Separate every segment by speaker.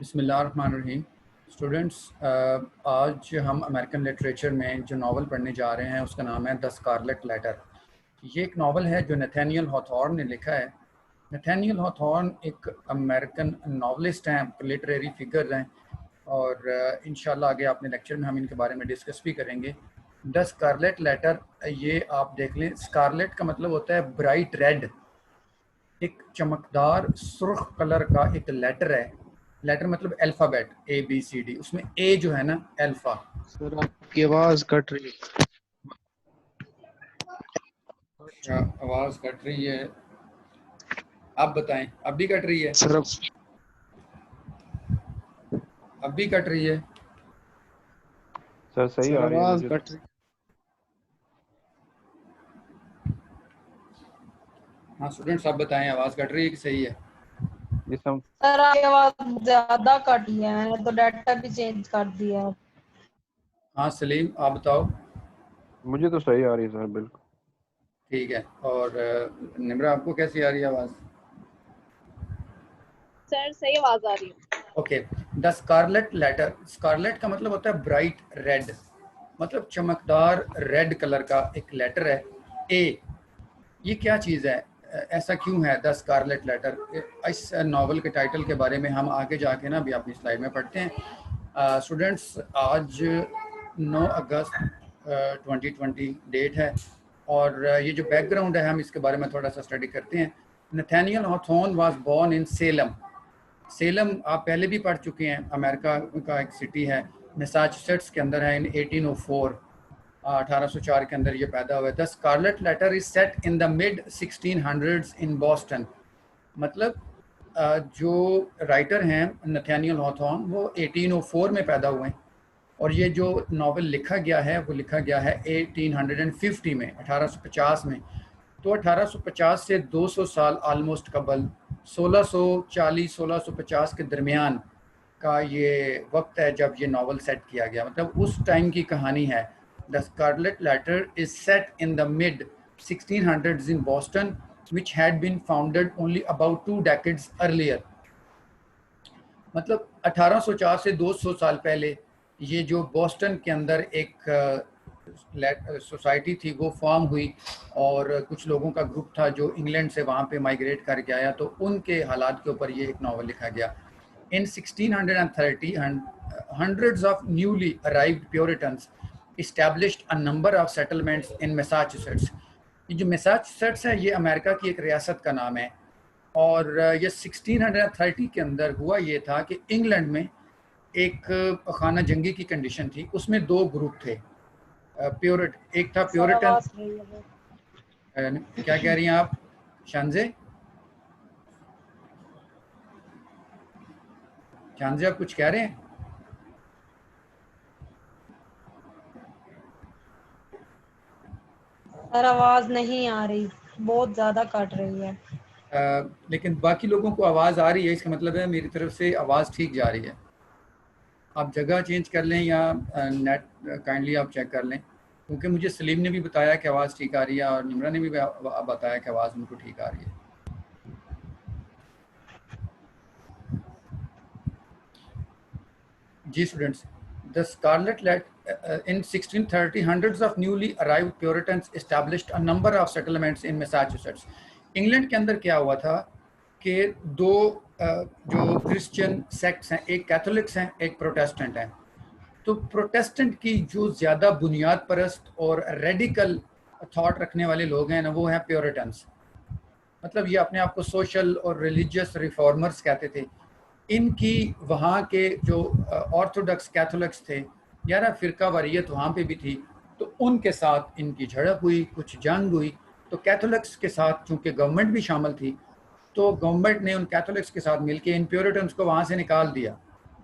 Speaker 1: बिस्मिल्लाहिर्रहमानिर्रहीम। स्टूडेंट्स, आज हम अमेरिकन लिटरेचर में जो नावल पढ़ने जा रहे हैं उसका नाम है द स्कारलेट लेटर। ये एक नावल है जो नथानियल हॉथॉर्न ने लिखा है। नथानियल हॉथॉर्न एक अमेरिकन नावलिस्ट हैं, लिटरेरी फिगर हैं और इंशाल्लाह आगे अपने लेक्चर में हम इनके बारे में डिस्कस भी करेंगे। द स्कारलेट लेटर, ये आप देख लें, स्कारलेट का मतलब होता है ब्राइट रेड। एक चमकदार सुर्ख कलर का एक लेटर है। लेटर मतलब अल्फ़ाबेट ABCD, उसमें ए जो है ना अल्फा।
Speaker 2: सर आपकी आवाज कट रही है।
Speaker 1: अच्छा, आवाज़ कट रही है, आप बताएं। अब भी कट रही है?
Speaker 2: सर
Speaker 1: अब भी कट रही है?
Speaker 3: सर सही आ रही है
Speaker 2: आवाज
Speaker 3: मुझे
Speaker 2: कट
Speaker 3: तो।
Speaker 2: रही।
Speaker 1: हाँ स्टूडेंट्स, आप बताएं, आवाज़ कट रही है कि सही है?
Speaker 3: जी सम
Speaker 4: सर आपकी आवाज ज्यादा कटी है, मैंने तो डाटा भी चेंज कर दिया।
Speaker 1: हाँ सलीम, आप बताओ।
Speaker 3: मुझे तो सही आ रही है सर, बिल्कुल।
Speaker 1: ठीक है। और निम्रा, आपको कैसी आ रही है आवाज़?
Speaker 5: सर सही आवाज आ रही है।
Speaker 1: Okay. The Scarlett letter, scarlet का मतलब होता है ब्राइट रेड, मतलब चमकदार रेड कलर का एक लेटर है। ए, ये क्या चीज़ है? ऐसा क्यों है द स्कारलेट लेटर? इस नावल के टाइटल के बारे में हम आगे जाके ना अभी अपनी स्लाइड में पढ़ते हैं। स्टूडेंट्स, आज 9 अगस्त 2020 डेट है और ये जो बैकग्राउंड है हम इसके बारे में थोड़ा सा स्टडी करते हैं। Nathaniel Hawthorne was born in Salem. Salem आप पहले भी पढ़ चुके हैं, अमेरिका का एक सिटी है, मैसाचुसेट्स के अंदर है। इन 1804 1804 के अंदर ये पैदा हुआ है। The Scarlett letter is set in the mid 1600s in Boston. मतलब जो राइटर हैं नथानियल हॉथॉर्न, वो 1804 में पैदा हुए हैं और ये जो नावल लिखा गया है वो लिखा गया है 1850 में, 1850 में। तो 1850 से 200 साल ऑलमोस्ट कबल, 1640-1650 के दरमियान का ये वक्त है जब ये नावल सेट किया गया, मतलब उस टाइम की कहानी है। The Scarlett letter is set in the mid 1600s in Boston which had been founded only about 2 decades earlier। मतलब 1804 से 200 साल पहले ये जो बॉस्टन के अंदर एक सोसाइटी थी वो फॉर्म हुई और कुछ लोगों का ग्रुप था जो इंग्लैंड से वहाँ पे माइग्रेट करके आया, तो उनके हालात के ऊपर ये एक नावल लिखा गया। इन 1630 hundreds of newly arrived Puritans established a number of settlements in Massachusetts। ये जो मैसाचुसेट्स है ये अमेरिका की एक रियासत का नाम है और ये 1630 के अंदर हुआ ये था कि इंग्लैंड में एक खाना जंगी की कंडीशन थी, उसमें 2 ग्रुप थे। एक था प्योरिटन। क्या कह रही हैं आप शानजे? शानजे, आप कुछ कह रहे हैं?
Speaker 4: सर आवाज नहीं आ रही, बहुत ज्यादा कट रही है।
Speaker 1: लेकिन बाकी लोगों को आवाज़ आ रही है, इसका मतलब है मेरी तरफ से आवाज़ ठीक जा रही है। आप जगह चेंज कर लें या नेट काइंडली आप चेक कर लें, क्योंकि मुझे सलीम ने भी बताया कि आवाज़ ठीक आ रही है और निम्रा ने भी बताया कि आवाज़ उनको ठीक आ रही है। जी students, the Scarlett Letter in 1630 hundreds of newly arrived Puritans established a number of settlements in Massachusetts। England के अंदर क्या हुआ था कि 2 जो क्रिश्चियन सेक्ट्स हैं, एक कैथोलिक्स हैं एक प्रोटेस्टेंट हैं। तो प्रोटेस्टेंट की जो ज़्यादा बुनियाद परस्त और रेडिकल थॉट रखने वाले लोग हैं ना, वो हैं प्योरिटन्स। मतलब ये अपने आप को सोशल और रिलीजियस रिफॉर्मर्स कहते थे। इनकी वहाँ के जो ऑर्थोडॉक्स कैथोलिक्स थे, यार फ़िरका वारियत वहाँ पे भी थी, तो उनके साथ इनकी झड़प हुई, कुछ जंग हुई। तो कैथोलिक्स के साथ चूँकि गवर्नमेंट भी शामिल थी, तो गवर्नमेंट ने उन कैथोलिक्स के साथ मिलकर इन प्योरिटन्स को वहाँ से निकाल दिया।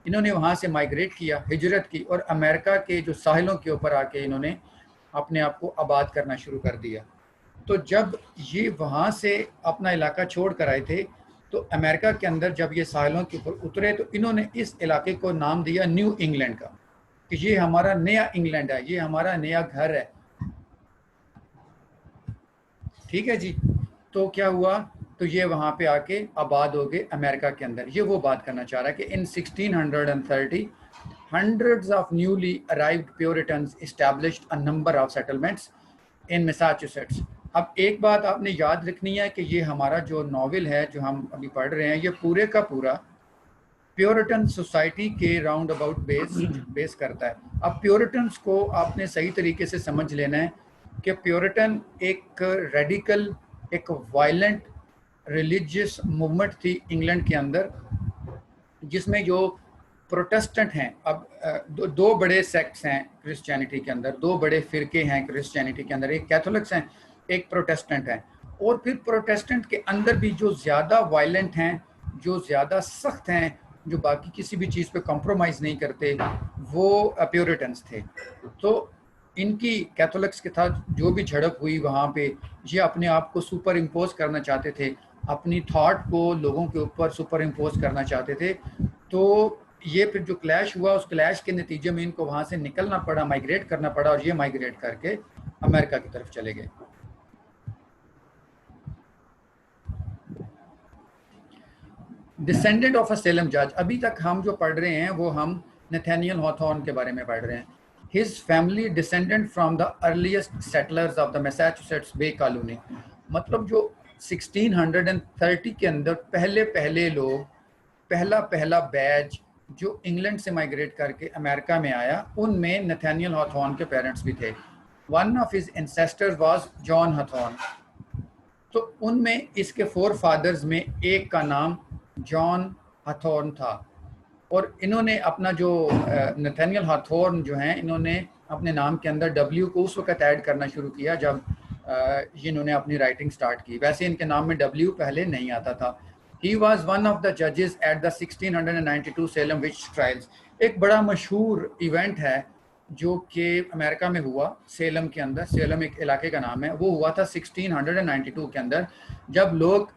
Speaker 1: इन्होंने वहाँ से माइग्रेट किया, हिजरत की और अमेरिका के जो साहिलों के ऊपर आके इन्होंने अपने आप को आबाद करना शुरू कर दिया। तो जब ये वहाँ से अपना इलाका छोड़ कर आए थे, तो अमेरिका के अंदर जब ये साहिलों के ऊपर उतरे तो इन्होंने इस इलाके को नाम दिया न्यू इंग्लैंड का, कि ये हमारा नया इंग्लैंड है, ये हमारा नया घर है। ठीक है जी। तो क्या हुआ तो ये वहाँ पे आके आबाद हो गए अमेरिका के अंदर। ये वो बात करना चाह रहा है कि इन 1630 hundreds of newly arrived Puritans established a number of settlements in Massachusetts। अब एक बात आपने याद रखनी है कि ये हमारा जो नॉवेल है जो हम अभी पढ़ रहे हैं, ये पूरे का पूरा प्योरिटन सोसाइटी के राउंड अबाउट बेस करता है। अब प्योरिटन्स को आपने सही तरीके से समझ लेना है कि प्योरिटन एक रेडिकल, एक वायलेंट रिलीजियस मूवमेंट थी इंग्लैंड के अंदर, जिसमें जो प्रोटेस्टेंट हैं, अब दो बड़े सेक्ट्स हैं क्रिश्चियनिटी के अंदर, दो बड़े फिरके हैं क्रिश्चियनिटी के अंदर, एक कैथोलिक्स हैं, एक प्रोटेस्टेंट हैं। और फिर प्रोटेस्टेंट के अंदर भी जो ज़्यादा वायलेंट हैं, जो ज़्यादा सख्त हैं, जो बाकी किसी भी चीज़ पे कॉम्प्रोमाइज़ नहीं करते, वो प्योरिटन्स थे। तो इनकी कैथोलिक्स के साथ जो भी झड़प हुई वहाँ पे, ये अपने आप को सुपर इम्पोज करना चाहते थे, अपनी थॉट को लोगों के ऊपर सुपर इम्पोज करना चाहते थे। तो ये फिर जो क्लैश हुआ, उस क्लैश के नतीजे में इनको वहाँ से निकलना पड़ा, माइग्रेट करना पड़ा, और ये माइग्रेट करके अमेरिका की तरफ चले गए। डिसेंडेंट ऑफ अ सेलम जज, अभी तक हम जो पढ़ रहे हैं वो हम नथानियल हॉथॉर्न के बारे में पढ़ रहे हैं। His family descendant from the earliest settlers of the Massachusetts Bay colony, मतलब जो 1630 के अंदर पहले लोग, पहला बैच जो इंग्लैंड से माइग्रेट करके अमेरिका में आया, उनमें नथानियल हॉथॉर्न के पेरेंट्स भी थे। One of his ancestors was John Hawthorne. तो उनमें इसके 4 फादर्स में एक का नाम जॉन हॉथॉर्न था, और इन्होंने अपना जो नथानियल हॉथॉर्न जो हैं, इन्होंने अपने नाम के अंदर W को उस वक्त ऐड करना शुरू किया जब इन्होंने अपनी राइटिंग स्टार्ट की। वैसे इनके नाम में W पहले नहीं आता था। He was one of the judges at the 1692 Salem witch trials। एक बड़ा मशहूर इवेंट है जो कि अमेरिका में हुआ, सेलम के अंदर, सेलम एक इलाके का नाम है, वो हुआ था 1692 के अंदर, जब लोग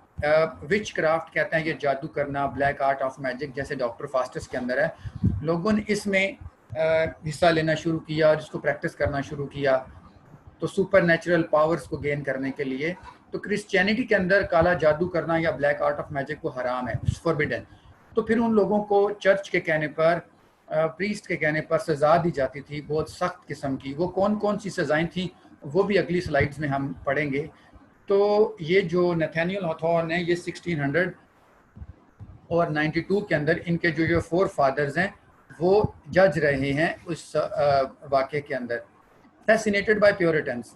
Speaker 1: विच क्राफ्ट कहते हैं, ये जादू करना, ब्लैक आर्ट ऑफ मैजिक, जैसे डॉक्टर फास्टस के अंदर है, लोगों ने इसमें हिस्सा लेना शुरू किया और इसको प्रैक्टिस करना शुरू किया, तो सुपर नेचुरल पावर्स को गेन करने के लिए। तो क्रिश्चियनिटी के अंदर काला जादू करना या ब्लैक आर्ट ऑफ मैजिक वो हराम है, फॉरबिडन। तो फिर उन लोगों को चर्च के कहने पर, प्रीस्ट के कहने पर सज़ा दी जाती थी, बहुत सख्त किस्म की। वो कौन कौन सी सज़ाएं थी वो भी अगली स्लाइड्स में हम पढ़ेंगे। तो ये जो नथानियल हॉथॉर्न है, ये 1692 के अंदर इनके जो 4 फादर्स हैं वो जज रहे हैं उस वाक़े के अंदर। Fascinated by प्योरिटन्स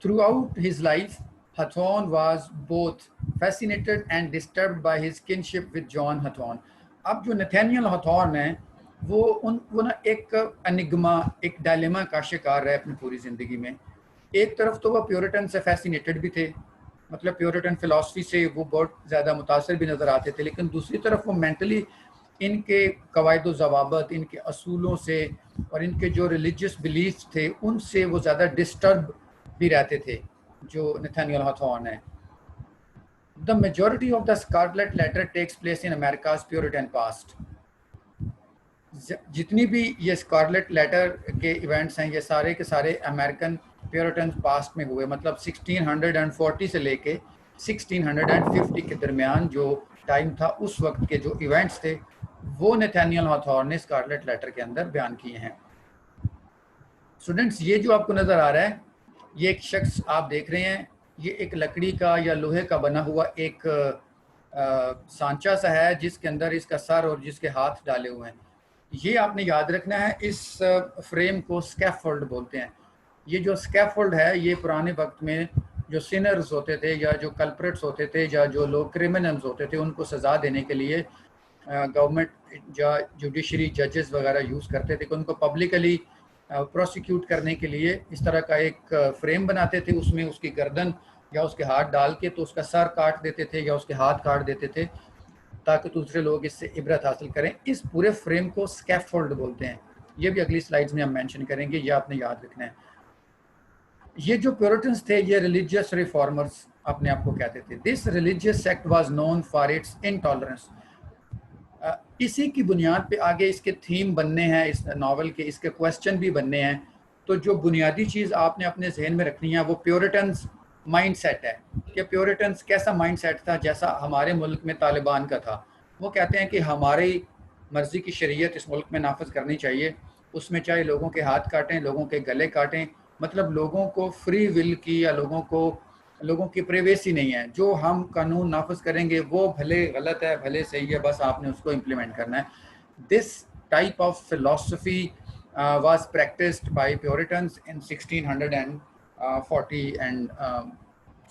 Speaker 1: through out his life, Hawthorne was both fascinated and disturbed by his kinship with John Hawthorne। अब जो नथानियल हॉथॉर्न है वो ना एक अनिग्मा, एक डायलेमा का शिकार रहे अपनी पूरी ज़िंदगी में। एक तरफ तो वो प्योरिटन से फैसिनेटेड भी थे, मतलब प्योरिटन फिलॉसफी से वो बहुत ज़्यादा मुतासर भी नज़र आते थे, लेकिन दूसरी तरफ वो मेंटली इनके कवायद व ज़वाबत, इनके असूलों से और इनके जो रिलीजियस बिलीफ्स थे उनसे वो ज़्यादा डिस्टर्ब भी रहते थे, जो नथानियल हॉथॉर्न है। The majority of the Scarlett letter takes place in America's Puritan past. जितनी भी ये स्कारलेट लेटर के इवेंट्स हैं, ये सारे के सारे अमेरिकन प्योरिटन पास्ट में हुए, मतलब 1640 से लेके 1650 के दरमियान जो टाइम था, उस वक्त के जो इवेंट्स थे वो नथानियल हॉथॉर्न ने स्कारलेट लेटर के अंदर बयान किए हैं। स्टूडेंट्स, ये जो आपको नज़र आ रहा है, ये एक शख्स आप देख रहे हैं, ये एक लकड़ी का या लोहे का बना हुआ एक सांचा सा है, जिसके अंदर इसका सर और जिसके हाथ डाले हुए हैं। ये आपने याद रखना है, इस फ्रेम को स्कैफोल्ड बोलते हैं। ये जो स्कैफोल्ड है, ये पुराने वक्त में जो सिनर्स होते थे या जो कल्प्रेट्स होते थे या जो लोग क्रिमिनल्स होते थे, उनको सज़ा देने के लिए गवर्नमेंट या जुडिशरी जजेस वगैरह यूज़ करते थे कि उनको पब्लिकली प्रोसिक्यूट करने के लिए इस तरह का एक फ्रेम बनाते थे, उसमें उसकी गर्दन या उसके हाथ डाल के तो उसका सर काट देते थे या उसके हाथ काट देते थे, ताकि दूसरे लोग इससे इबरत हासिल करें। इस पूरे फ्रेम को स्कैफोल्ड बोलते हैं। ये भी अगली स्लाइड्स में हम मेंशन करेंगे, ये आपने याद रखना है। ये जो प्योरिटन्स थे, ये रिलीजियस रिफॉर्मर्स अपने आप को कहते थे। This religious sect was known for its intolerance. इसी की बुनियाद पे आगे इसके थीम बनने हैं इस नावल के, इसके क्वेश्चन भी बनने हैं। तो जो बुनियादी चीज़ आपने अपने जहन में रखनी है वो प्योरिटन्स माइंडसेट है कि प्योरिटन्स कैसा माइंडसेट था जैसा हमारे मुल्क में तालिबान का था। वो कहते हैं कि हमारी मर्जी की शरीयत इस मुल्क में नाफज करनी चाहिए, उसमें चाहे लोगों के हाथ काटें, लोगों के गले काटें, मतलब लोगों को फ्री विल की या लोगों की प्राइवेसी नहीं है। जो हम कानून नाफज करेंगे वो भले गलत है भले सही है, बस आपने उसको इम्प्लीमेंट करना है। This type of philosophy was practiced by Puritans in 1640 and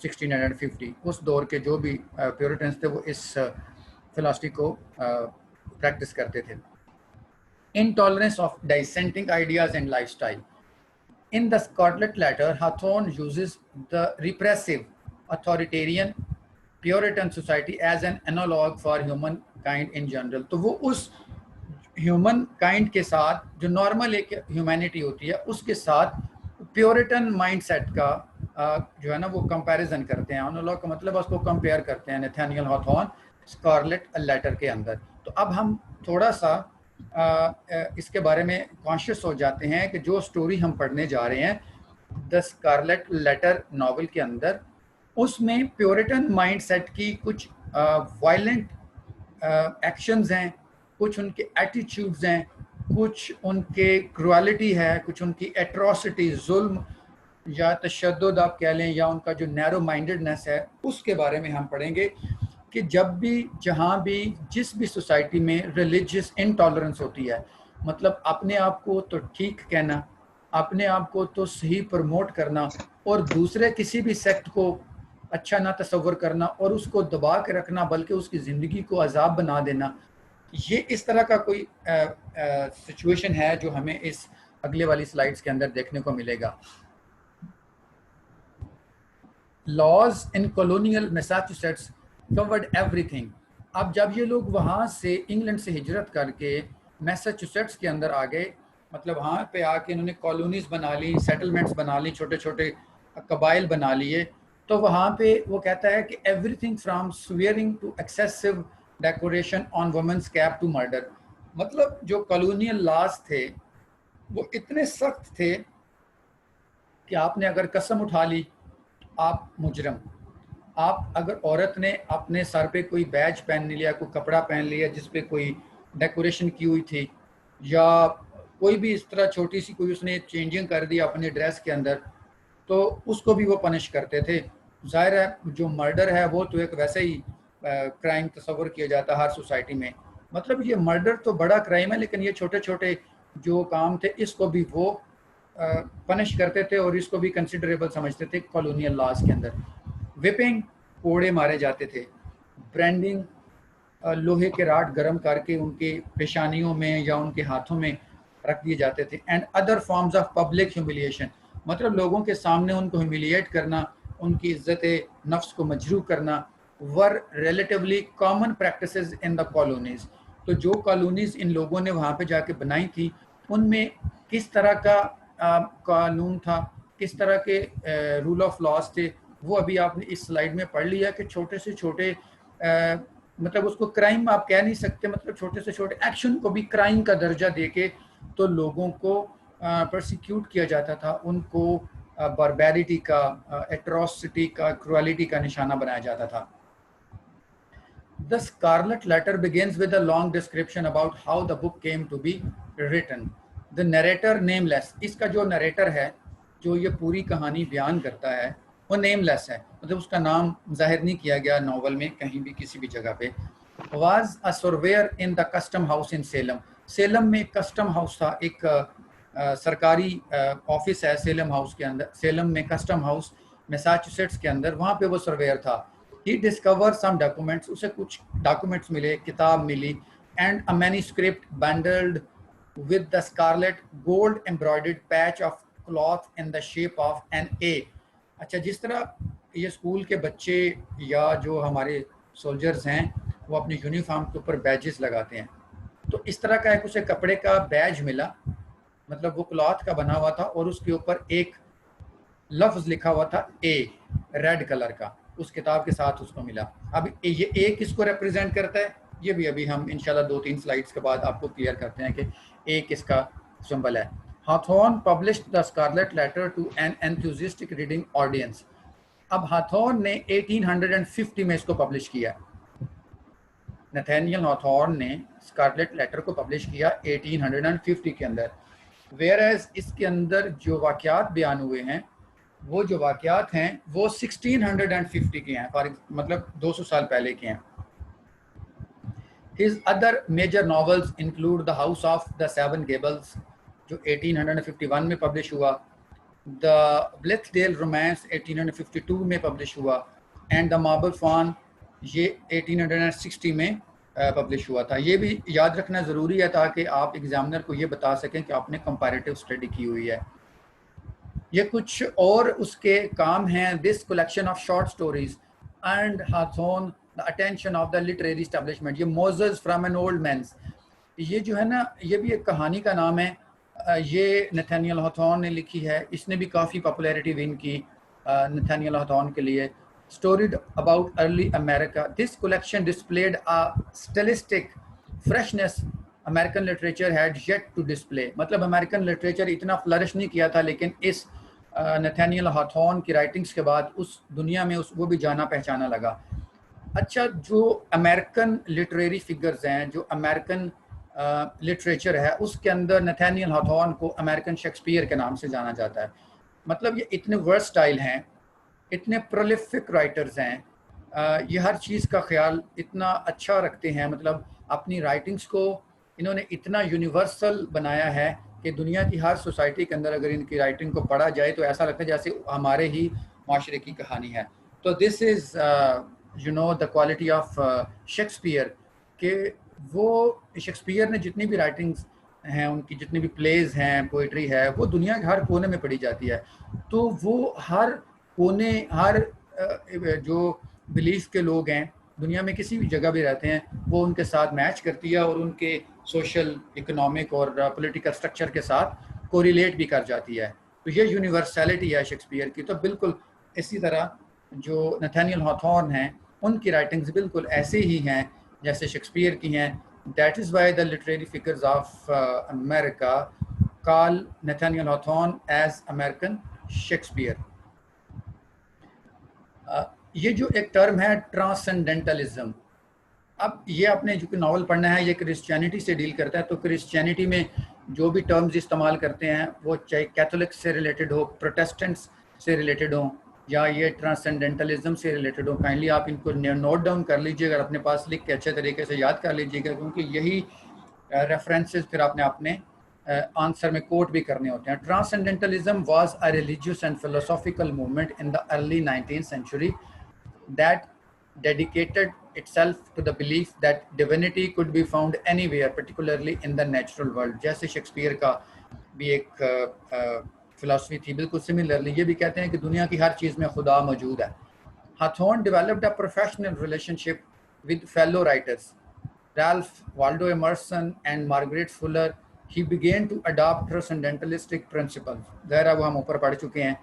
Speaker 1: 1650। उस दौर के जो भी प्योरिटन्स थे वो इस फिलॉसफी को प्रैक्टिस करते थे। Intolerance of dissenting ideas and lifestyle. In the Scarlet Letter, Hawthorne uses the repressive, authoritarian Puritan society as an analog for humankind in general। तो वो उस ह्यूमन काइंड के साथ जो नॉर्मल एक ह्यूमैनिटी होती है उसके साथ प्योरिटन माइंडसेट का जो है ना वो कंपैरिजन करते हैं। एनालॉग का मतलब उसको कंपेयर करते हैं नैथानियल हॉथॉर्न स्कारलेट लेटर के अंदर। तो अब हम थोड़ा सा इसके बारे में कॉन्शियस हो जाते हैं कि जो स्टोरी हम पढ़ने जा रहे हैं द स्कारलेट लेटर नॉवल के अंदर, उसमें प्योरिटन माइंडसेट की कुछ वायलेंट एक्शंस हैं, कुछ उनके एटीट्यूड्स हैं, कुछ उनके क्रुअलिटी है, कुछ उनकी एट्रोसिटी, जुल्म या तशद्दुद आप कह लें, या उनका जो नैरो माइंडेडनेस है उसके बारे में हम पढ़ेंगे कि जब भी जहाँ भी जिस भी सोसाइटी में रिलीजियस इंटॉलरेंस होती है, मतलब अपने आप को तो ठीक कहना, अपने आप को तो सही प्रमोट करना और दूसरे किसी भी सेक्ट को अच्छा ना तस्वर करना और उसको दबा के रखना बल्कि उसकी ज़िंदगी को अजाब बना देना, ये इस तरह का कोई सिचुएशन है जो हमें इस अगले वाली स्लाइड्स के अंदर देखने को मिलेगा। Laws in colonial Massachusetts covered everything. अब जब ये लोग वहाँ से इंग्लैंड से हिजरत करके मैसाचुसेट्स के अंदर आ गए, मतलब वहाँ पे आके इन्होंने कॉलोनीज बना ली, सेटलमेंट्स बना ली, छोटे छोटे कबाइल बना लिए, तो वहाँ पे वो कहता है कि everything from swearing to excessive decoration on women's cap to murder. मतलब जो कॉलोनियल लॉज थे वो इतने सख्त थे कि आपने अगर कसम उठा ली आप मुजरम। आप अगर औरत ने अपने सर पे कोई बैज पहन लिया, कोई कपड़ा पहन लिया जिस पे कोई डेकोरेशन की हुई थी, या कोई भी इस तरह छोटी सी कोई उसने चेंजिंग कर दी अपने ड्रेस के अंदर, तो उसको भी वो पनिश करते थे। जाहिर है जो मर्डर है वो तो एक वैसे ही क्राइम तस्वर किया जाता है हर सोसाइटी में। मतलब ये मर्डर तो बड़ा क्राइम है, लेकिन ये छोटे छोटे जो काम थे इसको भी वो पनिश करते थे और इसको भी कंसिडरेबल समझते थे कॉलोनियल लॉज के अंदर। विपिंग, कोड़े मारे जाते थे। ब्रांडिंग, लोहे के राड गर्म करके उनके पेशानियों में या उनके हाथों में रख दिए जाते थे। And other forms of public humiliation, मतलब लोगों के सामने उनको ह्यूमिलिएट करना, उनकी इज्जत नफ्स को मजरूह करना, were relatively common practices in the colonies. तो जो कॉलोनीज इन लोगों ने वहाँ पे जाके बनाई थी उनमें किस तरह का कानून था, किस तरह के रूल ऑफ लॉज थे, वो अभी आपने इस स्लाइड में पढ़ लिया कि छोटे से छोटे मतलब उसको क्राइम आप कह नहीं सकते, मतलब छोटे से छोटे एक्शन को भी क्राइम का दर्जा देके तो लोगों को प्रोसिक्यूट किया जाता था, उनको बारबैरिटी का, एट्रोसिटी का, क्रुअलिटी का निशाना बनाया जाता था। The Scarlet Letter begins with a long description about how the book came to be written. The narrator nameless, इसका जो नरेटर है जो ये पूरी कहानी बयान करता है वो नेमलेस है, मतलब उसका नाम जाहिर नहीं किया गया नावल में कहीं भी किसी भी जगह पे। Was a surveyor in the custom house in Salem। Salem में कस्टम हाउस था, एक सरकारी ऑफिस है सेलम हाउस के अंदर, सेलम में कस्टम हाउस मैसाचुसेट्स के अंदर, वहाँ पे वो सर्वेयर था। He discovered some documents, उसे कुछ डॉक्यूमेंट्स मिले, किताब मिली, and a manuscript bundled with the scarlet gold embroidered patch of cloth in the shape of an A। अच्छा, जिस तरह ये स्कूल के बच्चे या जो हमारे सोल्जर्स हैं वो अपनी यूनिफॉर्म के ऊपर बैजेस लगाते हैं, तो इस तरह का एक उसे कपड़े का बैज मिला, मतलब वो क्लॉथ का बना हुआ था और उसके ऊपर एक लफ्ज लिखा हुआ था ए, रेड कलर का, उस किताब के साथ उसको मिला। अब ये ए किसको रिप्रेजेंट करता है ये भी अभी हम इंशाल्लाह 2-3 स्लाइड्स के बाद आपको क्लियर करते हैं कि ए किसका सिंबल है। Hawthorne published the Scarlet Letter to an enthusiastic reading audience। अब हाथॉर्न ने 1850 में इसको पब्लिश किया। नथानियल हॉथॉर्न ने स्कारलेट लेटर को पब्लिश किया 1850 के अंदर, वेयर एज इसके अंदर जो वाक़यात बयान हुए हैं, वो जो वाक़यात हैं वो 1650 के हैं, मतलब 200 साल पहले के हैं। His other major novels include The House of the Seven Gables जो 1851 में पब्लिश हुआ, The Blithedale Romance 1852 में पब्लिश हुआ, एंड The Marble Fawn ये 1860 में पब्लिश हुआ था। ये भी याद रखना ज़रूरी है ताकि आप एग्जामिनर को ये बता सकें कि आपने कंपैरेटिव स्टडी की हुई है। ये कुछ और उसके काम हैं। This collection of short stories and Hawthorne the attention of the literary establishment, ये Mosses from an Old Manse, ये जो है ना, ये भी एक कहानी का नाम है। ये नथानियल हॉथॉर्न ने लिखी है, इसने भी काफ़ी पॉपुलैरिटी विन की नथानियल हॉथॉर्न के लिए। Stories about early America, this collection displayed a stylistic freshness American literature had yet to display, मतलब अमेरिकन लिटरेचर इतना फ्लरिश नहीं किया था, लेकिन इस नथानियल हॉथॉर्न की राइटिंग्स के बाद उस दुनिया में वो भी जाना पहचाना लगा। अच्छा, जो अमेरिकन लिटरेरी फिगर्स हैं, जो अमेरिकन लिटरेचर है, उसके अंदर नथानियल हॉथॉर्न को अमेरिकन शेक्सपियर के नाम से जाना जाता है। मतलब ये इतने वर्सटाइल हैं, इतने प्रोलिफिक राइटर्स हैं, ये हर चीज़ का ख्याल इतना अच्छा रखते हैं, मतलब अपनी राइटिंग्स को इन्होंने इतना यूनिवर्सल बनाया है कि दुनिया की हर सोसाइटी के अंदर अगर इनकी राइटिंग को पढ़ा जाए तो ऐसा लगता है जैसे हमारे ही माशरे की कहानी है। तो this is you know the quality of Shakespeare, के वो शेक्सपियर ने जितनी भी राइटिंग्स हैं, उनकी जितनी भी प्लेज हैं, पोइट्री है, वो दुनिया के हर कोने में पढ़ी जाती है। तो वो हर कोने, हर जो बिलीफ के लोग हैं दुनिया में किसी भी जगह भी रहते हैं, वो उनके साथ मैच करती है और उनके सोशल, इकोनॉमिक और पॉलिटिकल स्ट्रक्चर के साथ कोरिलेट भी कर जाती है। तो ये यूनिवर्सैलिटी है शेक्सपियर की। तो बिल्कुल इसी तरह जो नथानियल हॉथॉर्न हैं, उनकी राइटिंग्स बिल्कुल ऐसे ही हैं जैसे शेक्सपियर की हैं। That is why the literary figures of America call Nathaniel Hawthorne as American Shakespeare. ये जो एक टर्म है ट्रांसेंडेंटलिज्म, अब ये आपने जो नावल पढ़ना है, ये क्रिश्चियनिटी से डील करता है। तो क्रिश्चियनिटी में जो भी टर्म्स इस्तेमाल करते हैं, वो चाहे कैथोलिक से रिलेटेड हो, प्रोटेस्टेंट्स से रिलेटेड हो, या ये ट्रांसेंडेंटलिज्म से रिलेटेड हो, काइंडली आप इनको नोट डाउन कर लीजिएगा, अपने पास लिख के अच्छे तरीके से याद कर लीजिएगा, क्योंकि यही रेफरेंसेस फिर आपने अपने आंसर में कोट भी करने होते हैं। Transcendentalism was a religious and philosophical movement in the early 19th century that dedicated itself to the belief that divinity could be found anywhere, particularly in the natural world। जैसे Shakespeare का भी एक philosophy थी, बिल्कुल similarly ये भी कहते हैं कि दुनिया की हर चीज़ में खुदा मौजूद है। Hawthorne developed a professional relationship with fellow writers Ralph Waldo Emerson and Margaret Fuller. He began to adopt transcendentalistic principles. ज़ाहिर वो हम ऊपर पढ़ चुके हैं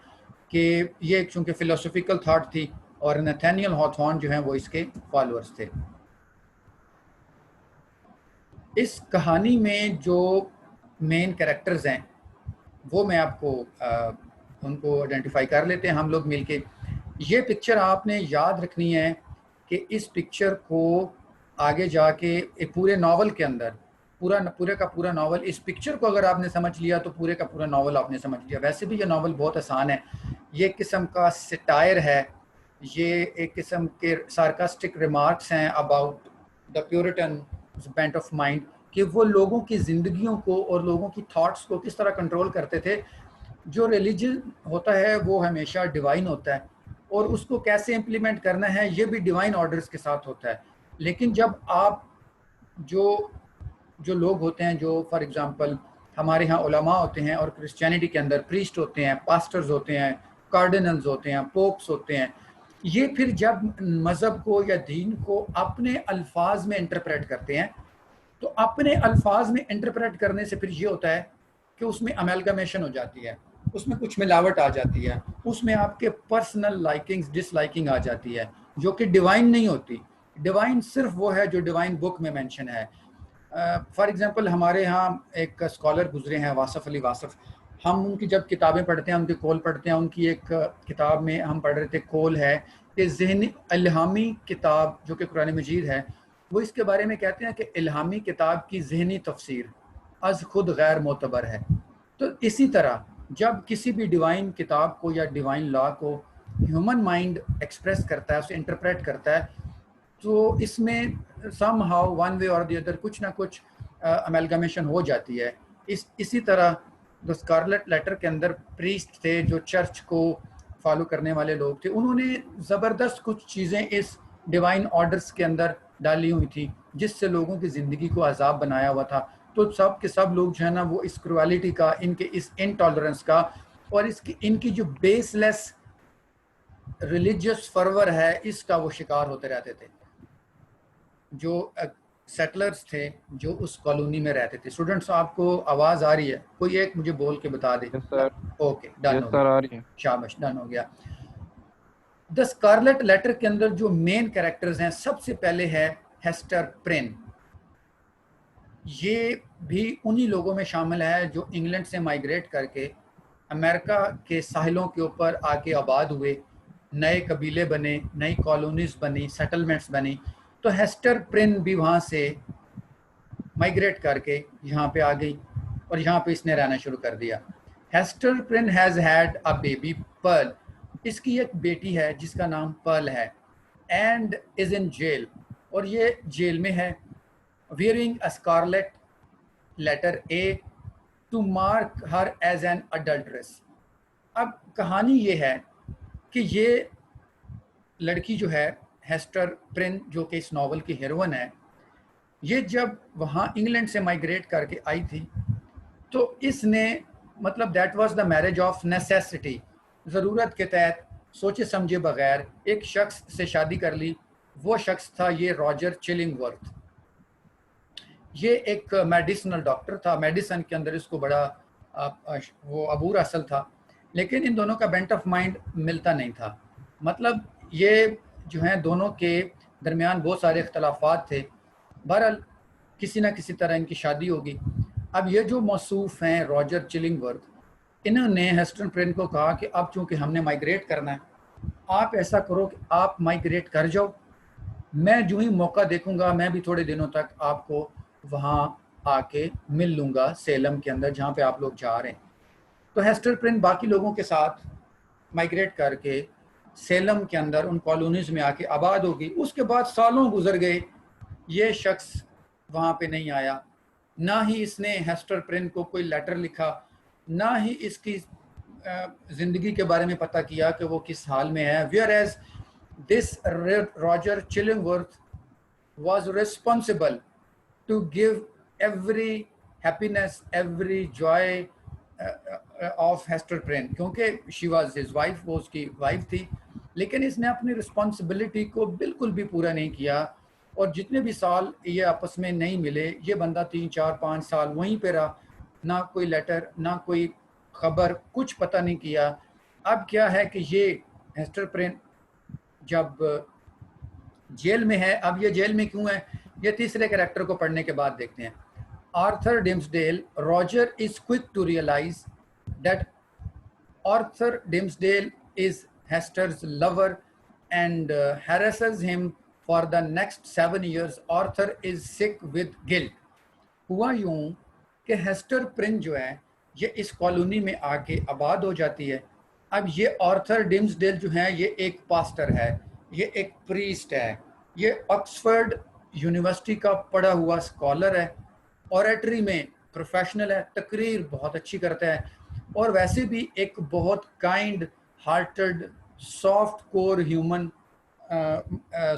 Speaker 1: कि ये चूँकि फिलोसफिकल थाट थी और नथानियल हॉथॉर्न जो हैं वो इसके फॉलोअर्स थे। इस कहानी में जो मेन कैरेक्टर्स हैं वो मैं आपको उनको आइडेंटिफाई कर लेते हैं हम लोग मिलके। ये पिक्चर आपने याद रखनी है कि इस पिक्चर को आगे जाके एक पूरे नावल के अंदर, पूरे का पूरा नावल, इस पिक्चर को अगर आपने समझ लिया तो पूरे का पूरा नावल आपने समझ लिया। वैसे भी ये नावल बहुत आसान है, ये किस्म का सिटायर है, ये एक किस्म के सार्कास्टिक रिमार्क्स हैं about the puritan bent of mind, कि वो लोगों की ज़िंदगियों को और लोगों की थॉट्स को किस तरह कंट्रोल करते थे। जो रिलीजन होता है वो हमेशा डिवाइन होता है और उसको कैसे इम्प्लीमेंट करना है ये भी डिवाइन ऑर्डर्स के साथ होता है। लेकिन जब आप जो लोग होते हैं, जो फॉर एग्ज़ाम्पल हमारे यहाँ उलमा होते हैं और क्रिश्चियनिटी के अंदर प्रीस्ट होते हैं, पास्टर्स होते हैं, कार्डिनल्स होते हैं, पोप्स होते हैं, ये फिर जब मज़हब को या दीन को अपने अल्फाज में इंटरप्रेट करते हैं तो अपने अल्फाज में इंटरप्रेट करने से फिर ये होता है कि उसमें अमेलगमेशन हो जाती है, उसमें कुछ मिलावट आ जाती है, उसमें आपके पर्सनल लाइकिंग्स डिसलाइकिंग आ जाती है जो कि डिवाइन नहीं होती। डिवाइन सिर्फ वो है जो डिवाइन बुक में मेंशन है। फॉर एग्जांपल हमारे यहाँ एक स्कॉलर गुजरे हैं, वासफ़ अली वासफ़, हम उनकी जब किताबें पढ़ते हैं, उनके कौल पढ़ते हैं, उनकी एक किताब में हम पढ़ रहे थे, कौल है कि ज़हनी इल्हामी किताब जो कि कुरान मजीद है, वो इसके बारे में कहते हैं कि इल्हामी किताब की ज़हनी तफसीर अज़ खुद गैर मोतबर है। तो इसी तरह जब किसी भी डिवाइन किताब को या डिवाइन लॉ को ह्यूमन माइंड एक्सप्रेस करता है, उसे इंटरप्रेट करता है, तो इसमें सम हाउ वन वे और द अदर कुछ ना कुछ अमेलगमेशन हो जाती है। इसी तरह द स्कारलेट लेटर के अंदर प्रीस्ट थे जो चर्च को फॉलो करने वाले लोग थे, उन्होंने ज़बरदस्त कुछ चीज़ें इस डिवाइन ऑर्डर्स के अंदर डाली हुई थी जिससे लोगों की ज़िंदगी को अजाब बनाया हुआ था। तो सब के सब लोग जो है ना वो इस क्रुएलिटी का, इनके इस इनटॉलरेंस का और इनकी जो बेसलेस रिलीजियस फर्वर है इसका वो शिकार होते रहते थे जो सेटलर्स थे जो उस कॉलोनी में रहते थे। स्टूडेंट्स, आपको आवाज़ आ रही है? कोई एक मुझे बोल के बता दे।
Speaker 3: Yes sir,
Speaker 1: okay, done
Speaker 3: yes
Speaker 1: हो
Speaker 3: सर,
Speaker 1: गया,
Speaker 3: आ रही है।
Speaker 1: शाबाश, डन हो गया। द स्कारलेट लेटर के अंदर जो मेन कैरेक्टर्स हैं, सबसे पहले है हेस्टर प्रिन। ये भी उन्हीं लोगों में शामिल है जो इंग्लैंड से माइग्रेट करके अमेरिका के साहिलों के ऊपर आके आबाद हुए, नए कबीले बने, नई कॉलोनीज बनी, सेटलमेंट्स बनी। तो हेस्टर प्रिन भी वहाँ से माइग्रेट करके यहाँ पे आ गई और यहाँ पे इसने रहना शुरू कर दिया। Hester Prynne has had a baby Pearl. इसकी एक बेटी है जिसका नाम पर्ल है एंड इज़ इन जेल, और ये जेल में है। wearing a scarlet letter A to mark her as an adulteress। अब कहानी ये है कि ये लड़की जो है हेस्टर प्रिन, जो कि इस नावल की हीरोइन है, ये जब वहाँ इंग्लैंड से माइग्रेट करके आई थी तो इसने मतलब that was the marriage of necessity, ज़रूरत के तहत सोचे समझे बगैर एक शख्स से शादी कर ली। वो शख्स था ये रॉजर चिलिंगवर्थ। ये एक मेडिसिनल डॉक्टर था, मेडिसन के अंदर इसको बड़ा वो अबूर असल था, लेकिन इन दोनों का बेंट ऑफ माइंड मिलता नहीं था। मतलब ये जो हैं दोनों के दरमियान बहुत सारे इख्तलाफात थे। बहरहाल किसी न किसी तरह इनकी शादी होगी। अब ये जो मौसूफ हैं रॉजर चिलिंगवर्थ, इन्होंने हेस्टर प्रिन को कहा कि अब चूँकि हमने माइग्रेट करना है, आप ऐसा करो कि आप माइग्रेट कर जाओ, मैं जो ही मौका देखूंगा मैं भी थोड़े दिनों तक आपको वहाँ आके मिल लूँगा सेलम के अंदर जहाँ पे आप लोग जा रहे हैं। तो हेस्टर प्रिन बाकी लोगों के साथ माइग्रेट करके सेलम के अंदर उन कॉलोनीज़ में आके आबाद होगी। उसके बाद सालों गुजर गए, ये शख्स वहाँ पे नहीं आया, ना ही इसने हेस्टर प्रिन को कोई लेटर लिखा, ना ही इसकी ज़िंदगी के बारे में पता किया कि वो किस हाल में है। Whereas this Roger Chillingworth was responsible to give every happiness, every joy of Hester Prynne, क्योंकि she was his wife, वो उसकी वाइफ थी, लेकिन इसने अपनी रिस्पॉन्सिबिलिटी को बिल्कुल भी पूरा नहीं किया। और जितने भी साल ये आपस में नहीं मिले, ये बंदा 3, 4, 5 साल वहीं पे रहा, ना कोई लेटर, ना कोई खबर, कुछ पता नहीं किया। अब क्या है कि ये हेस्टर प्रिन जब जेल में है, अब ये जेल में क्यों है, ये तीसरे कैरेक्टर को पढ़ने के बाद देखते हैं। Arthur Dimmesdale, Roger is quick to realise that Arthur Dimmesdale is Hester's lover and harasses him for the next 7 years. Arthur is sick with guilt। हुआ यूं कि हेस्टर प्रिन जो है ये इस कॉलोनी में आके आबाद हो जाती है। अब ये आर्थर डिम्सडेल जो है ये एक पास्टर है, ये एक प्रीस्ट है, ये ऑक्सफोर्ड यूनिवर्सिटी का पढ़ा हुआ स्कॉलर है, ऑरेटरी में प्रोफेशनल है, तकरीर बहुत अच्छी करता है, और वैसे भी एक बहुत kind hearted soft core human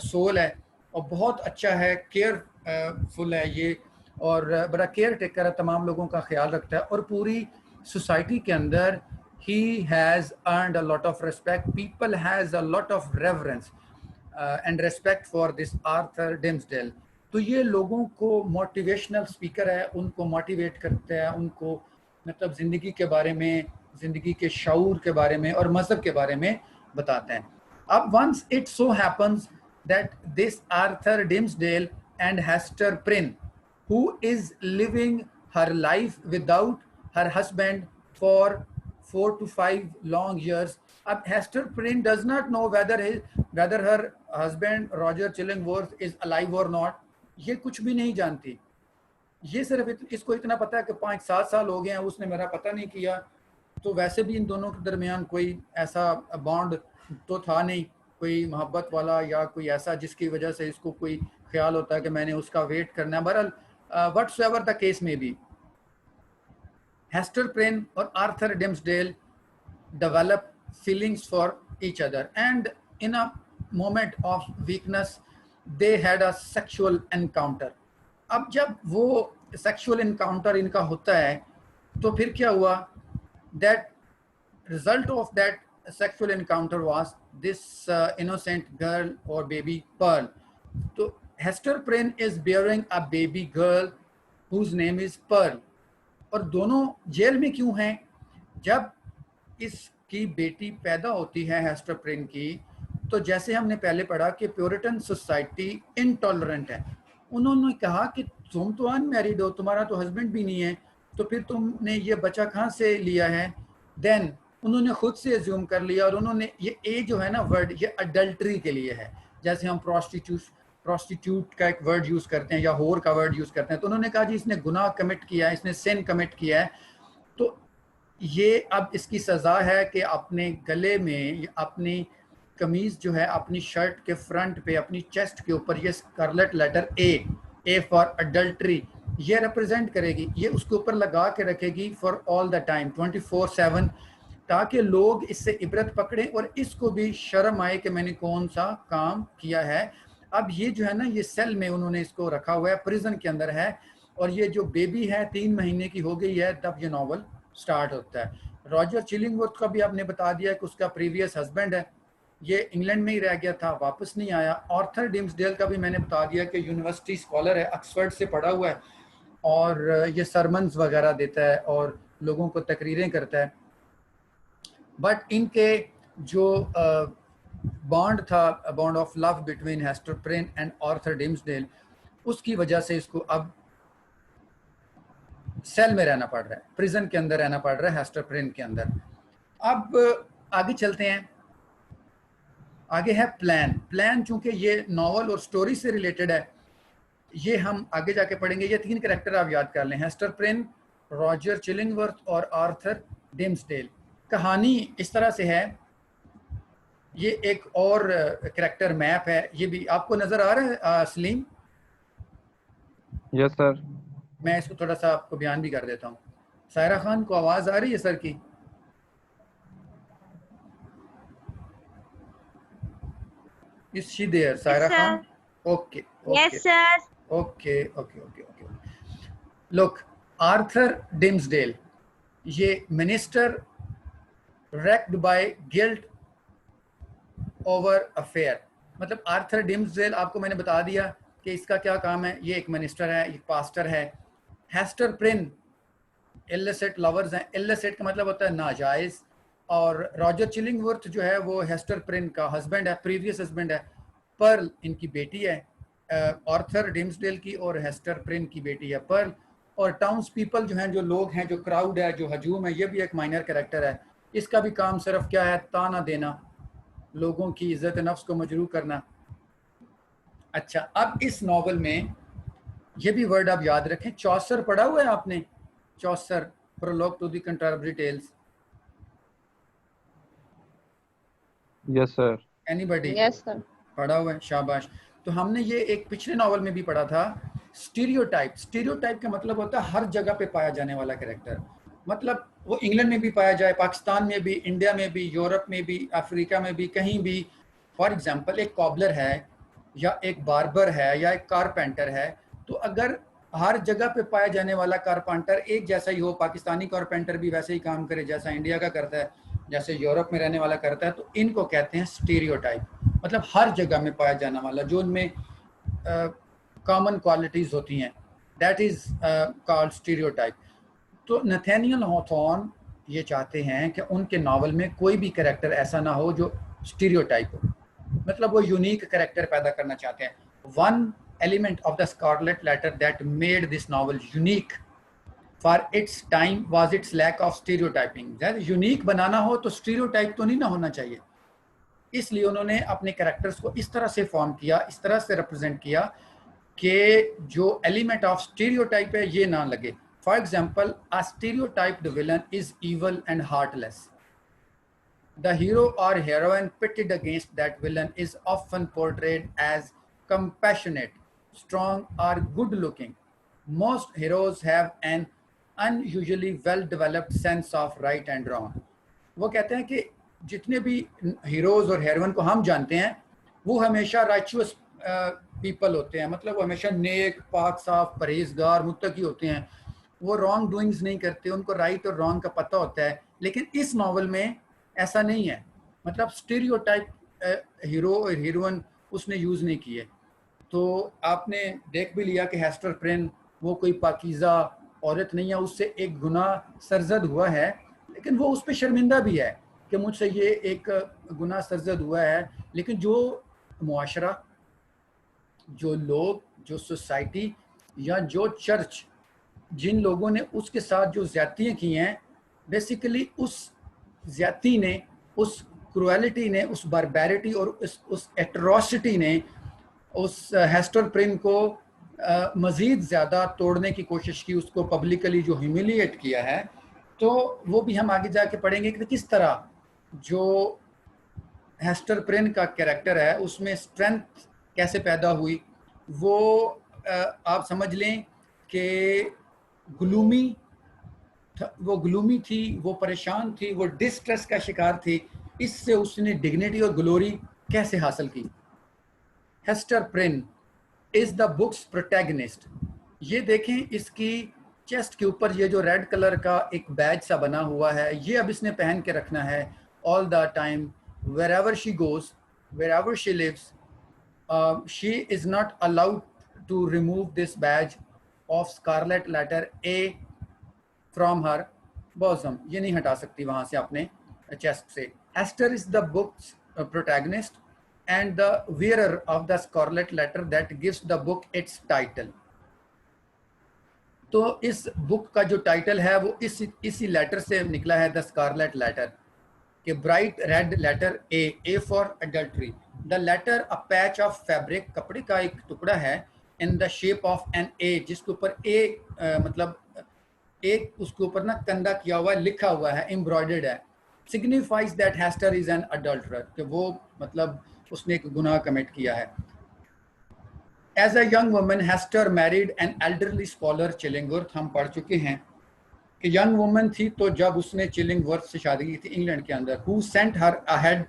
Speaker 1: soul है, और बहुत अच्छा है, केयरफुल है ये, और बड़ा केयर टेकर है, तमाम लोगों का ख्याल रखता है, और पूरी सोसाइटी के अंदर he has earned a lot of respect. People has a lot of reverence and respect for this Arthur Dimmesdale। तो ये लोगों को मोटिवेशनल स्पीकर है, उनको मोटिवेट करता है, उनको मतलब ज़िंदगी के बारे में, ज़िंदगी के शऊर के बारे में और मज़हब के बारे में बताते हैं। अब once it so happens that this Arthur Dimmesdale and Hester Prynne, who is living her life without her husband for 4 to 5 long years. अब Hester Prynne does not know whether her husband Roger Chillingworth is alive or not. ये कुछ भी नहीं जानती. ये सिर्फ इसको इतना पता है कि 5-7 साल हो गए हैं, उसने मेरा पता नहीं किया. तो वैसे भी इन दोनों के दरमियान कोई ऐसा बॉन्ड तो था नहीं, कोई मोहब्बत वाला या कोई ऐसा जिसकी वजह से इसको कोई ख्याल होता है कि मैंने उसका वेट करना है. बहरहाल व्हाटसोएवर द केस में बी, Hester Prynne और Arthur Dimmesdale develop feelings for each other, and in a moment of weakness they had a sexual encounter. अब जब वो sexual encounter इनका होता है तो फिर क्या हुआ? That result of that sexual encounter was this innocent girl or baby Pearl. तो Hester Prynne is bearing a baby girl whose name is Pearl. और दोनों जेल में क्यों हैं? जब इसकी बेटी पैदा होती है हेस्टर प्रिन की, तो जैसे हमने पहले पढ़ा कि प्योरिटन सोसाइटी इनटॉलरेंट है. उन्होंने कहा कि तुम तो अनमैरिड हो, तुम्हारा तो हस्बैंड भी नहीं है, तो फिर तुमने ये बच्चा कहाँ से लिया है? देन उन्होंने खुद से एज्यूम कर लिया, और उन्होंने ये ए जो है ना वर्ड, ये अडल्ट्री के लिए है. जैसे हम प्रोस्टिट्यूट का एक वर्ड यूज़ करते हैं या होर का वर्ड यूज़ करते हैं, तो उन्होंने कहा जी इसने गुनाह कमिट किया है, इसने सिन कमिट किया है, तो ये अब इसकी सज़ा है कि अपने गले में अपनी कमीज़ जो है अपनी शर्ट के फ्रंट पे अपनी चेस्ट के ऊपर ये scarlet letter A for adultery ये रिप्रेजेंट करेगी. ये उसके ऊपर लगा के रखेगी फॉर ऑल द टाइम 24/7, ताकि लोग इससे इबरत पकड़ें और इसको भी शर्म आए कि मैंने कौन सा काम किया है. अब ये जो है ना, ये सेल में उन्होंने इसको रखा हुआ है, प्रिजन के अंदर है, और ये जो बेबी है 3 महीने की हो गई है तब ये नॉवल स्टार्ट होता है. रॉजर चिलिंगवर्थ का भी आपने बता दिया कि उसका प्रीवियस हस्बैंड है, ये इंग्लैंड में ही रह गया था, वापस नहीं आया. आर्थर डिम्सडेल का भी मैंने बता दिया कि यूनिवर्सिटी स्कॉलर है, ऑक्सफोर्ड से पढ़ा हुआ है, और ये सरमन्स वगैरह देता है और लोगों को तकरीरें करता है. बट इनके जो बॉन्ड था, bond of love between Hester Prynne and Arthur Dimmesdale, उसकी वजह से इसको अब सेल में रहना पड़ रहा है, प्रिजन के अंदर रहना पड़ रहा है हेस्टर प्रिन के अंदर. अब आगे चलते हैं. आगे है प्लान चूंकि ये नॉवल और स्टोरी से रिलेटेड है, ये हम आगे जाके पढ़ेंगे. ये 3 कैरेक्टर आप याद कर लें, हेस्टर प्रिन, रॉजर चिलिंगवर्थ और आर्थर डिम्सडेल. कहानी इस तरह से है, ये एक और कैरेक्टर मैप है, ये भी आपको नजर आ रहा है सलीम?
Speaker 3: Yes sir.
Speaker 1: मैं इसको थोड़ा सा आपको बयान भी कर देता हूँ. सायरा खान को आवाज आ रही है सर की? Is she there Saira Khan? Okay
Speaker 5: Yes, sir.
Speaker 1: Okay. Look, Arthur Dimmesdale, ये minister wrecked by guilt over affair. मतलब आर्थर डिम्सडेल, आपको मैंने बता दिया कि इसका क्या काम है. ये एक मिनिस्टर है, एक पास्टर है. हेस्टर प्रिन इलिसिट लवर्स हैं. इलिसिट का मतलब होता है नाजायज. और रॉजर चिलिंगवर्थ जो है वो हेस्टर प्रिन का हस्बैंड है, प्रीवियस हस्बैंड है. पर्ल इनकी बेटी है, आर्थर डिम्सडेल की, और हेस्टर प्रिन की बेटी है पर्ल. और टाउन्स पीपल जो हैं, जो लोग हैं, जो क्राउड है, जो हजूम है, ये भी एक माइनर कैरेक्टर है. इसका भी काम सिर्फ क्या है? ताना देना, लोगों की इज्जत नफ्स को मजरूह करना. अच्छा, अब इस नॉवल में ये भी वर्ड आप याद रखें, चौसर पढ़ा हुआ है आपने? Chaucer, prologue to the Canterbury Tales.
Speaker 3: Yes sir.
Speaker 1: Anybody?
Speaker 4: Yes sir.
Speaker 1: पढ़ा हुआ है, शाबाश. तो हमने ये एक पिछले नॉवल में भी पढ़ा था, स्टीरियोटाइप. स्टीरियोटाइप का मतलब होता है हर जगह पे पाया जाने वाला कैरेक्टर. मतलब वो इंग्लैंड में भी पाया जाए, पाकिस्तान में भी, इंडिया में भी, यूरोप में भी, अफ्रीका में भी, कहीं भी. फॉर एग्जांपल, एक कॉबलर है या एक बार्बर है या एक कारपेंटर है, तो अगर हर जगह पे पाया जाने वाला कारपेंटर एक जैसा ही हो, पाकिस्तानी कारपेंटर भी वैसे ही काम करे जैसा इंडिया का करता है, जैसे यूरोप में रहने वाला करता है, तो इनको कहते हैं स्टीरियोटाइप. मतलब हर जगह में पाया जाने वाला, जो उनमें कॉमन क्वालिटीज़ होती हैं, दैट इज़ कॉल्ड स्टीरियोटाइप. तो नथानियल हॉथॉर्न ये चाहते हैं कि उनके नावल में कोई भी कैरेक्टर ऐसा ना हो जो स्टीरियोटाइप हो. मतलब वो यूनिक कैरेक्टर पैदा करना चाहते हैं. One element of the Scarlett Letter that made this novel unique for its time was its lack of stereotyping. Unique बनाना हो तो स्टीरियोटाइप तो नहीं ना होना चाहिए, इसलिए उन्होंने अपने कैरेक्टर्स को इस तरह से फॉर्म किया, इस तरह से रिप्रेजेंट किया कि जो एलिमेंट ऑफ स्टीरियोटाइप है ये ना लगे। For example, a stereotyped villain is evil and heartless. The hero or heroine pitted against that villain is often portrayed as compassionate, strong, or good looking. Most heroes have an unusually well developed sense of right and wrong. वो कहते हैं कि जितने भी heroes और heroin को हम जानते हैं वो हमेशा राइचुअस पीपल होते हैं, मतलब वो हमेशा नेक, पाक, साफ, परहेजगार, मुत्तकी होते हैं। वो रॉन्ग डूइंग्स नहीं करते, उनको राइट और रॉन्ग का पता होता है। लेकिन इस नॉवल में ऐसा नहीं है, मतलब स्टीरियोटाइप हीरो और हीरोइन उसने यूज़ नहीं किए। तो आपने देख भी लिया कि हेस्टर प्रिन वो कोई पाकीज़ा औरत नहीं है, उससे एक गुनाह सरजद हुआ है, लेकिन वो उस पर शर्मिंदा भी है कि मुझसे ये एक गुनाह सरजद हुआ है। लेकिन जो मुआशरा, जो लोग, जो सोसाइटी या जो चर्च, जिन लोगों ने उसके साथ जो ज़्यादतियाँ की हैं, बेसिकली उस ज़्यादती ने, उस क्रुएलिटी ने, उस बारबैरिटी और उस एट्रोसिटी ने उस हेस्टर प्रिन को मज़ीद ज़्यादा तोड़ने की कोशिश की, उसको पब्लिकली जो ह्यूमिलिएट किया है। तो वो भी हम आगे जाके पढ़ेंगे कि किस तरह जो हेस्टर प्रिन का कैरेक्टर है उसमें स्ट्रेंथ कैसे पैदा हुई। वो आप समझ लें कि वो ग्लूमी थी, वो परेशान थी, वो डिस्ट्रेस का शिकार थी। इससे उसने डिग्निटी और ग्लोरी कैसे हासिल की। Hester Prynne is the book's protagonist. ये देखें, इसकी चेस्ट के ऊपर ये जो रेड कलर का एक बैज सा बना हुआ है, ये अब इसने पहन के रखना है all the time, wherever she goes, wherever she lives. She is not allowed to remove this badge of scarlet letter A from her bosom. ये नहीं हटा सकती वहाँ से अपने चेस्ट से। Esther is the book's protagonist and the wearer of the scarlet letter that gives the book its title. तो इस बुक का जो टाइटल है वो इसी लेटर से निकला है, द स्कारलेट लेटर, कि bright red letter A for adultery. The letter a patch of fabric, कपड़े का एक टुकड़ा है, in the shape of an A, जिसके ऊपर मतलब एक उसके ऊपर ना कंधा किया हुआ है, लिखा हुआ है, एम्ब्रॉयडर्ड है, signifies that Hester is an adulterer, कि वो मतलब उसने एक गुनाह कमिट किया है। As a young woman Hester married an elderly scholar Chillingworth. हम पढ़ चुके हैं कि यंग वुमन थी तो जब उसने चिलिंगवर्थ से शादी की थी इंग्लैंड के अंदर। हु सेंट हर अहेड,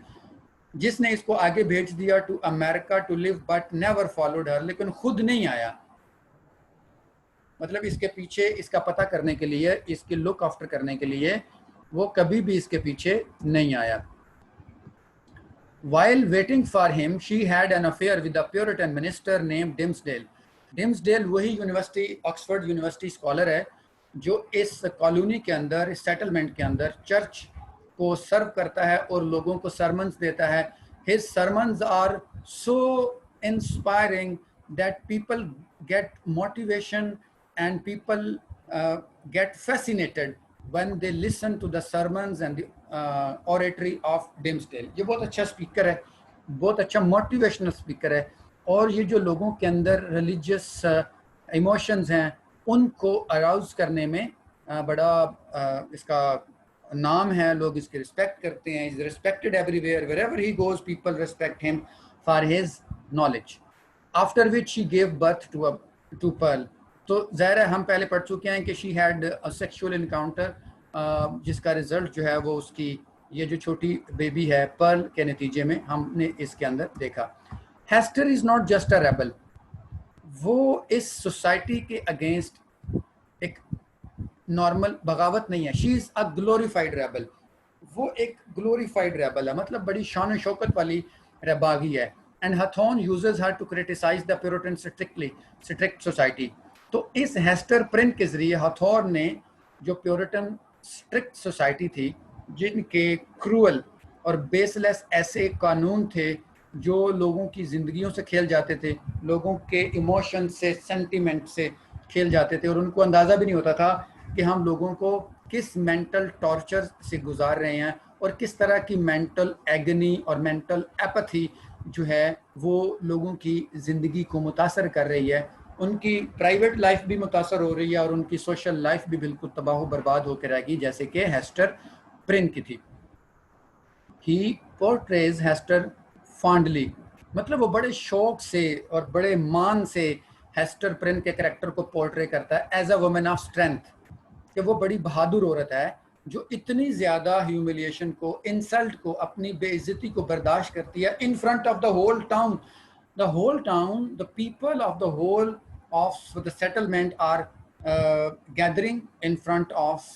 Speaker 1: जिसने इसको आगे भेज दिया, to America to live but never followed her, लेकिन खुद नहीं आया, मतलब इसके पीछे, इसका पता करने के लिए, इसके लुक आफ्टर करने के लिए वो कभी भी इसके पीछे नहीं आया। While waiting for him, she had an affair with a Puritan minister named Dimmesdale. Dimmesdale वही यूनिवर्सिटी, ऑक्सफोर्ड यूनिवर्सिटी स्कॉलर है जो इस कॉलोनी के अंदर, इस सेटलमेंट के अंदर चर्च को सर्व करता है और लोगों को सरमन्स देता है। His sermons are so inspiring that people get motivation and people get fascinated when they listen to the sermons and the oratory of Dimmesdale. ये बहुत अच्छा स्पीकर है, बहुत अच्छा मोटिवेशनल स्पीकर है, और ये जो लोगों के अंदर रिलीजियस इमोशंस हैं उनको अराउज करने में बड़ा इसका नाम है, लोग इसकी रिस्पेक्ट करते हैं। Is respected everywhere, wherever he goes people respect him for his knowledge. After which he gave birth to Pearl. तो ज़ाहिर है हम पहले पढ़ चुके हैं कि she had a sexual encounter, जिसका रिजल्ट जो है वो उसकी ये जो छोटी बेबी है पर्ल के नतीजे में हमने इसके अंदर देखा। Hester is not just a rebel, वो इस सोसाइटी के अगेंस्ट एक नॉर्मल बगावत नहीं है। She is a glorified rebel, वो एक ग्लोरीफाइड रेबल है, मतलब बड़ी शान शौकत वाली रबागी है। And Hawthorne uses her to criticise the Puritan strict society. तो इस हेस्टर प्रिन के ज़रिए हथॉर्न ने जो प्यूरिटन स्ट्रिक्ट सोसाइटी थी, जिनके क्रूअल और बेसलेस ऐसे कानून थे जो लोगों की ज़िंदगियों से खेल जाते थे, लोगों के इमोशन से, सेंटिमेंट से खेल जाते थे, और उनको अंदाज़ा भी नहीं होता था कि हम लोगों को किस मेंटल टॉर्चर से गुजार रहे हैं और किस तरह की मेंटल एगनी और मेंटल एपथी जो है वो लोगों की ज़िंदगी को मुतासर कर रही है। उनकी प्राइवेट लाइफ भी मुतासर हो रही है और उनकी सोशल लाइफ भी बिल्कुल तबाह बर्बाद होकर रहेगी, जैसे कि हेस्टर प्रिन की थी। ही पोर्ट्रेज हेस्टर फॉन्डली, मतलब वो बड़े शौक से और बड़े मान से हेस्टर प्रिन के कैरेक्टर को पोर्ट्रे करता है as a woman of strength, कि वो बड़ी बहादुर औरत है जो इतनी ज़्यादा ह्यूमिलिएशन को, इंसल्ट को, अपनी बेइज्जती को बर्दाश्त करती है in front of the whole town. The whole town, the people of the whole of the settlement are gathering in front of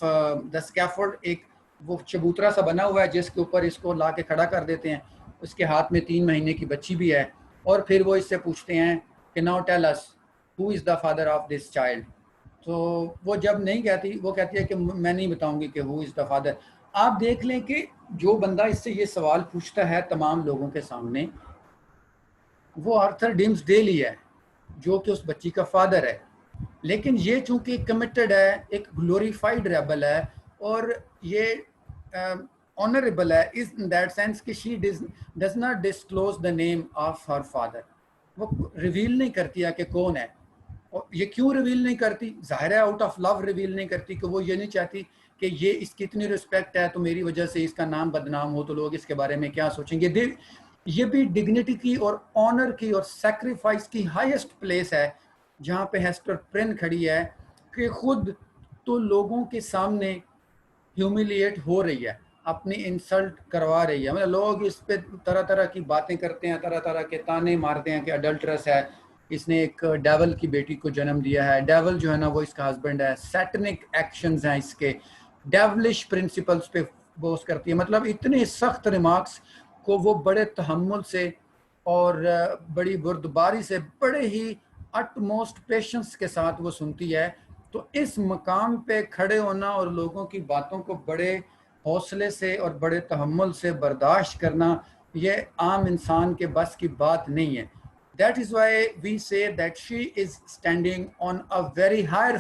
Speaker 1: the scaffold। एक वो चबूतरा सा बना हुआ है जिसके ऊपर इसको ला के खड़ा कर देते हैं, उसके हाथ में 3 महीने की बच्ची भी है, और फिर वो इससे पूछते हैं कि now tell us who is the father of this child. तो वो जब नहीं कहती, वो कहती है कि मैं नहीं बताऊंगी कि हु इज़ द फादर। आप देख लें कि जो बंदा इससे ये सवाल पूछता है तमाम लोगों के सामने, वो आर्थर डिम्सडेल ही है जो कि उस बच्ची का फादर है। लेकिन ये चूंकि कमिटेड है, एक ग्लोरीफाइड रेबल है, और ये ऑनरेबल है इज इन दैट सेंस कि she does not disclose the name of her father. वो रिवील नहीं करती है कि कौन है। और ये क्यों रिवील नहीं करती? जाहिर है आउट ऑफ लव रिवील नहीं करती, कि वो ये नहीं चाहती कि ये इसकी इतनी रिस्पेक्ट है तो मेरी वजह से इसका नाम बदनाम हो तो लोग इसके बारे में क्या सोचेंगे। ये भी डिग्निटी की और ऑनर की और सैक्रिफाइस की हाईएस्ट प्लेस है, जहाँ पे हेस्टर प्रिन खड़ी है कि खुद तो लोगों के सामने ह्यूमिलिएट हो रही है, अपनी इंसल्ट करवा रही है। मतलब लोग इस पे तरह तरह की बातें करते हैं, तरह तरह के ताने मारते हैं कि अडल्ट्रस है, इसने एक डेवल की बेटी को जन्म दिया है, डेवल जो है ना वो इसका हस्बैंड है, सैटनिक एक्शंस हैं इसके, डेवलिश प्रिंसिपल्स पे बोस करती है। मतलब इतने सख्त रिमार्क्स को वो बड़े तहम्मुल से और बड़ी बुर्दबारी से, बड़े ही अटमोस्ट पेशेंस के साथ वो सुनती है। तो इस मकाम पे खड़े होना और लोगों की बातों को बड़े हौसले से और बड़े तहम्मुल से बर्दाश्त करना, ये आम इंसान के बस की बात नहीं है। That is why we say that she is standing on a very higher